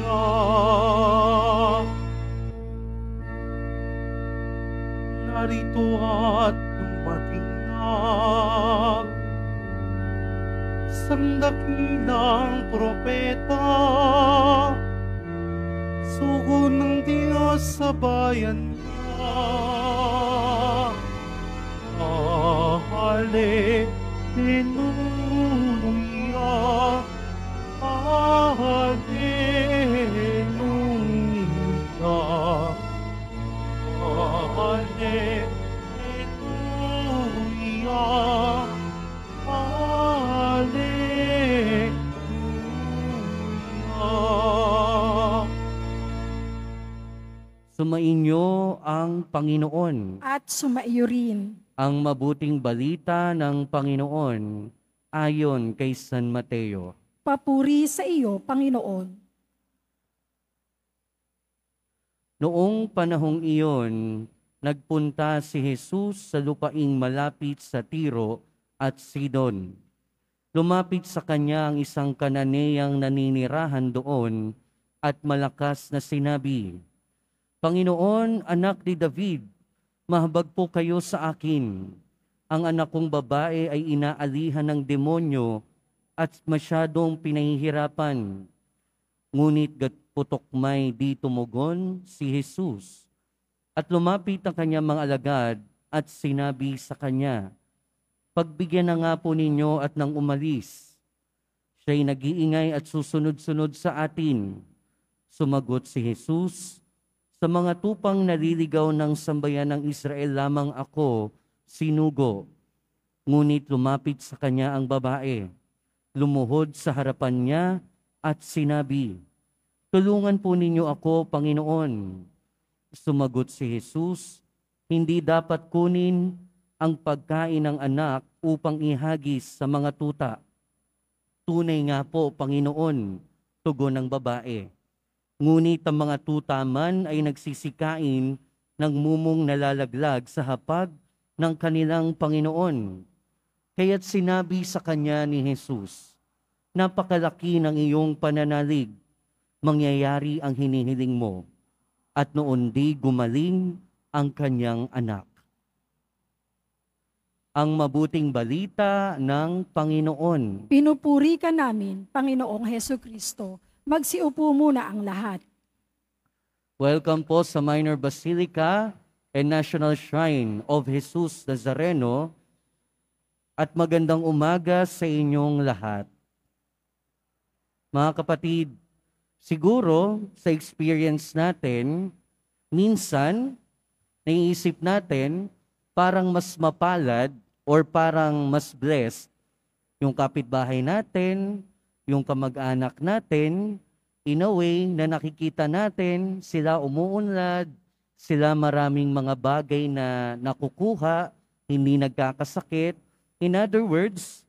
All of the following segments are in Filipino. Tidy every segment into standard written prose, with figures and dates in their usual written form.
Hallelujah. Narito at dumating na isang dakilang propeta, sugo ng Diyos sa bayan niya. Hallelujah, hallelujah, hallelujah, hallelujah. Sumainyo ang Panginoon. At sumaiyo rin. Ang mabuting balita ng Panginoon ayon kay San Mateo. Papuri sa iyo, Panginoon. Noong panahong iyon, nagpunta si Jesus sa lupaing malapit sa Tiro at Sidon. Lumapit sa kanya ang isang Kananeyang naninirahan doon at malakas na sinabi, Panginoon, anak ni David, mahabag po kayo sa akin. Ang anak kong babae ay inaalihan ng demonyo at masyadong pinahihirapan. Ngunit gatputokmay di tumugon si Jesus. At lumapit ang kanyang mga alagad at sinabi sa kanya, Pagbigyan na nga po ninyo at nang umalis. Siya'y nag-iingay at susunod-sunod sa atin. Sumagot si Jesus, Sa mga tupang naliligaw ng sambayan ng Israel lamang ako sinugo. Ngunit lumapit sa kanya ang babae, lumuhod sa harapan niya at sinabi, Tulungan po ninyo ako, Panginoon. Sumagot si Jesus, Hindi dapat kunin ang pagkain ng anak upang ihagis sa mga tuta. Tunay nga po, Panginoon, tugon ng babae. Ngunit ang mga tuta man ay nagsisikain ng mumong nalalaglag sa hapag ng kanilang Panginoon. Kaya't sinabi sa kanya ni Jesus, Napakalaki ng iyong pananalig, mangyayari ang hinihiling mo. At noon di gumaling ang kanyang anak. Ang mabuting balita ng Panginoon. Pinupuri ka namin, Panginoong Heso Kristo. Magsiupo muna ang lahat. Welcome po sa Minor Basilica and National Shrine of Jesus Nazareno at magandang umaga sa inyong lahat. Mga kapatid, siguro sa experience natin, minsan naiisip natin parang mas mapalad or parang mas blessed yung kapitbahay natin, yung kamag-anak natin, in a way na nakikita natin sila umuunlad, sila maraming mga bagay na nakukuha, hindi nagkakasakit. In other words,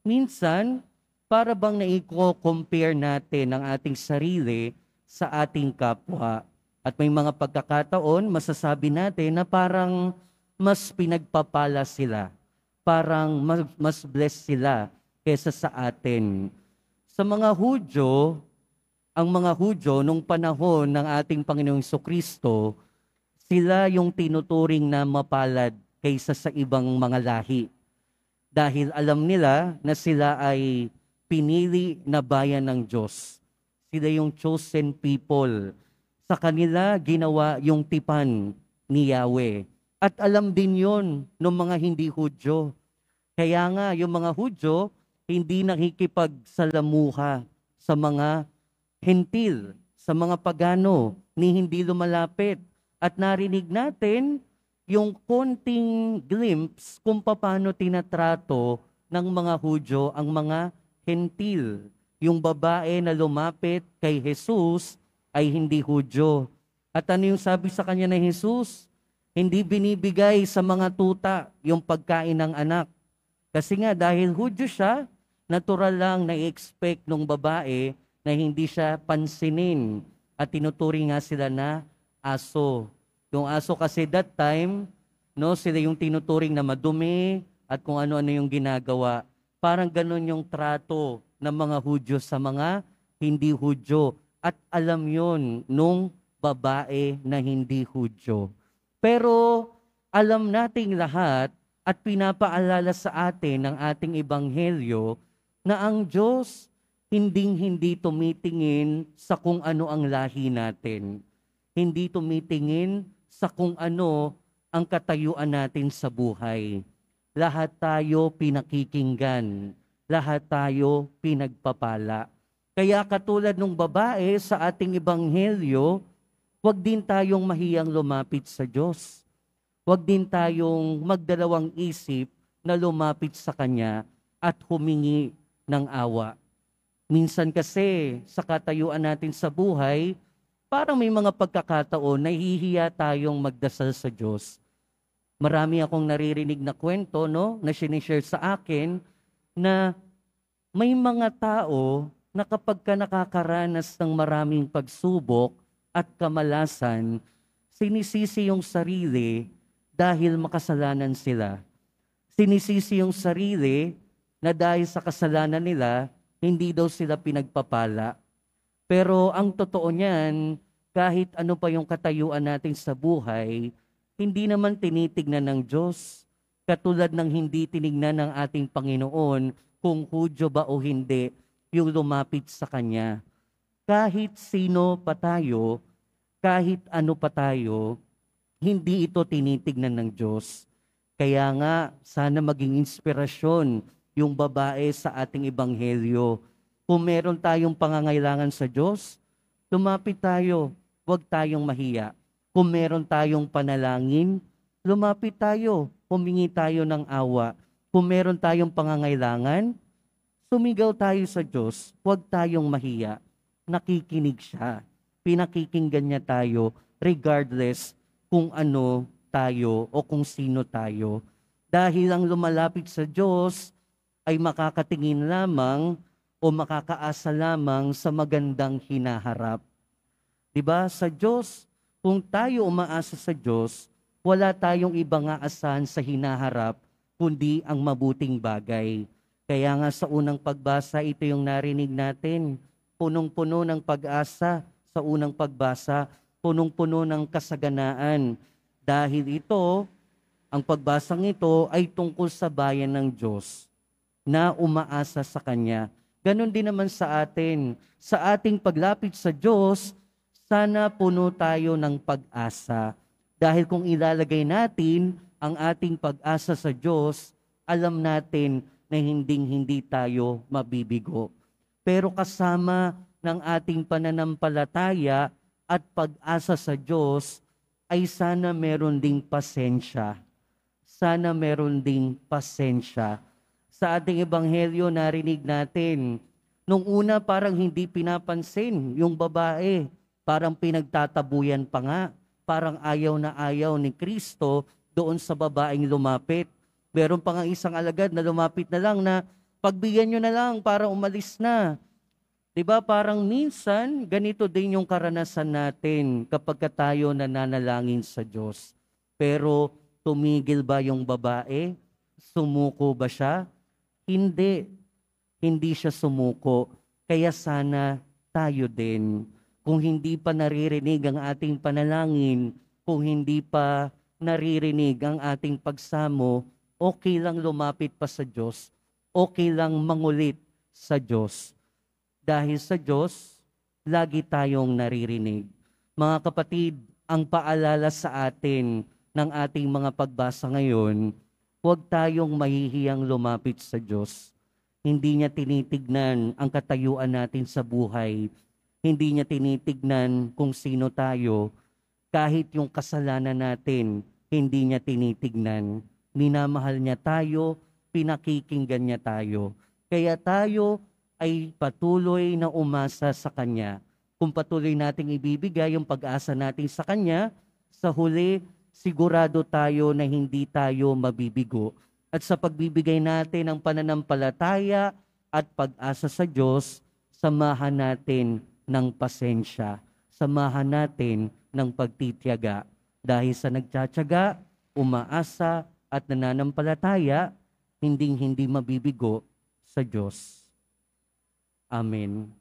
minsan, para bang naiko-compare natin ang ating sarili sa ating kapwa. At may mga pagkakataon, masasabi natin na parang mas pinagpapala sila, parang mas blessed sila kesa sa atin. Sa mga Hudyo, ang mga Hudyo nung panahon ng ating Panginoong Jesucristo, sila yung tinuturing na mapalad kaysa sa ibang mga lahi. Dahil alam nila na sila ay pinili na bayan ng Diyos. Sila yung chosen people. Sa kanila ginawa yung tipan ni Yahweh. At alam din yon ng mga hindi Hudyo. Kaya nga yung mga Hudyo, hindi nakikipagsalamuha sa mga hentil, sa mga pagano, ni hindi lumalapit. At narinig natin yung konting glimpse kung paano tinatrato ng mga Hudyo ang mga hentil. Yung babae na lumapit kay Jesus ay hindi Hudyo. At ano yung sabi sa kanya ng Jesus? Hindi binibigay sa mga tuta yung pagkain ng anak. Kasi nga dahil Hudyo siya, natural lang na i-expect ng babae na hindi siya pansinin at tinuturing nga sila na aso. Yung aso kasi that time, sila yung tinuturing na madumi, at kung ano-ano yung ginagawa. Parang ganun yung trato ng mga Hudyo sa mga hindi Hudyo. At alam yon nung babae na hindi Hudyo. Pero alam nating lahat at pinapaalala sa atin ng ating ebanghelyo na ang Diyos hinding-hindi tumitingin sa kung ano ang lahi natin. Hindi tumitingin sa kung ano ang katayuan natin sa buhay. Lahat tayo pinakikinggan. Lahat tayo pinagpapala. Kaya katulad ng babae sa ating ebanghelyo, huwag din tayong mahiyang lumapit sa Diyos. Huwag din tayong magdalawang isip na lumapit sa Kanya at humingi ng awa. Minsan kasi sa katayuan natin sa buhay, parang may mga pagkakataon na hihiya tayong magdasal sa Diyos. Marami akong naririnig na kwento, no, na sinishare sa akin na may mga tao na kapag ka nakakaranas ng maraming pagsubok at kamalasan, sinisisi yung sarili dahil makasalanan sila. Sinisisi yung sarili na dahil sa kasalanan nila, hindi daw sila pinagpapala. Pero ang totoo niyan, kahit ano pa yung katayuan natin sa buhay, hindi naman tinitignan ng Diyos. Katulad ng hindi tinignan ng ating Panginoon kung Hudyo ba o hindi yung lumapit sa Kanya. Kahit sino pa tayo, kahit ano pa tayo, hindi ito tinitignan ng Diyos. Kaya nga, sana maging inspirasyon yung babae sa ating ebanghelyo. Kung meron tayong pangangailangan sa Diyos, lumapit tayo, huwag tayong mahiya. Kung meron tayong panalangin, lumapit tayo, humingi tayo ng awa. Kung meron tayong pangangailangan, sumigaw tayo sa Diyos, huwag tayong mahiya. Nakikinig siya. Pinakikinggan niya tayo regardless kung ano tayo o kung sino tayo. Dahil ang lumalapit sa Diyos ay makakatingin lamang o makakaasa lamang sa magandang hinaharap. Diba? Sa Diyos, kung tayo umaasa sa Diyos, wala tayong ibang aasahan sa hinaharap, kundi ang mabuting bagay. Kaya nga sa unang pagbasa, ito yung narinig natin. Punong-puno ng pag-asa sa unang pagbasa, punong-puno ng kasaganaan. Dahil ito, ang pagbasang ito ay tungkol sa bayan ng Diyos na umaasa sa Kanya. Ganon din naman sa atin. Sa ating paglapit sa Diyos, sana puno tayo ng pag-asa. Dahil kung ilalagay natin ang ating pag-asa sa Diyos, alam natin na hindi tayo mabibigo. Pero kasama ng ating pananampalataya at pag-asa sa Diyos, ay sana meron ding pasensya. Sana meron ding pasensya. Sa ating ebanghelyo, narinig natin, nung una parang hindi pinapansin yung babae, parang pinagtatabuyan pa nga, parang ayaw na ayaw ni Kristo doon sa babaeng lumapit. Meron pa nga isang alagad na lumapit na lang na pagbigyan nyo na lang para umalis na. Diba parang minsan ganito din yung karanasan natin kapag tayo nananalangin sa Diyos. Pero tumigil ba yung babae? Sumuko ba siya? Hindi. Hindi siya sumuko. Kaya sana tayo din. Kung hindi pa naririnig ang ating panalangin, kung hindi pa naririnig ang ating pagsamo, okay lang lumapit pa sa Diyos. Okay lang mangulit sa Diyos. Dahil sa Diyos, lagi tayong naririnig. Mga kapatid, ang paalala sa atin ng ating mga pagbasa ngayon, huwag tayong mahihiyang lumapit sa Diyos. Hindi niya tinitignan ang katayuan natin sa buhay. Hindi niya tinitignan kung sino tayo. Kahit yung kasalanan natin, hindi niya tinitignan. Minamahal niya tayo, pinakikinggan niya tayo. Kaya tayo ay patuloy na umasa sa Kanya. Kung patuloy nating ibibigay yung pag-asa natin sa Kanya, sa huli, sigurado tayo na hindi tayo mabibigo. At sa pagbibigay natin ng pananampalataya at pag-asa sa Diyos, samahan natin ng pasensya. Samahan natin ng pagtitiyaga. Dahil sa nagtsatsaga, umaasa at nananampalataya, hinding-hindi mabibigo sa Diyos. Amen.